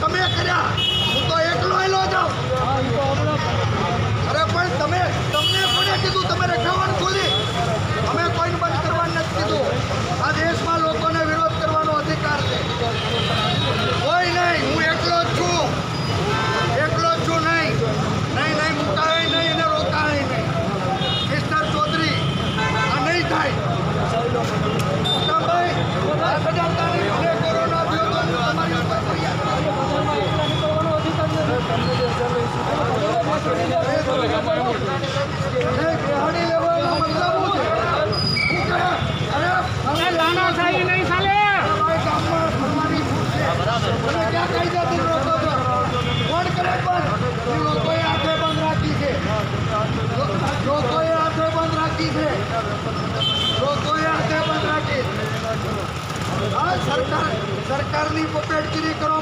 તમે કર્યા, હું તો એકલો આવેલો જાઉં. અરે પણ તમને કોને કીધું તમે રખાવાનું ખોલી? અમે કોઈને બંધ કરવાનું નથી કીધું. આ દેશમાં લોકોને વિરોધ કરવાનો અધિકાર છે. કોઈ નહીં, હું એકલો જ છું. નહીં મુકાય નહીં અને રોકાય નહીં. મિસ્ટર ચૌધરી, આ નહીં થાય. ભાઈ આ સજાવતા નહીં. મને કોરોના થયો તો તમારી ઉપર ફરિયાદ લોકોએ હાથે બંધ રાખી છે. આ સરકારની પપેટગીરી કરો.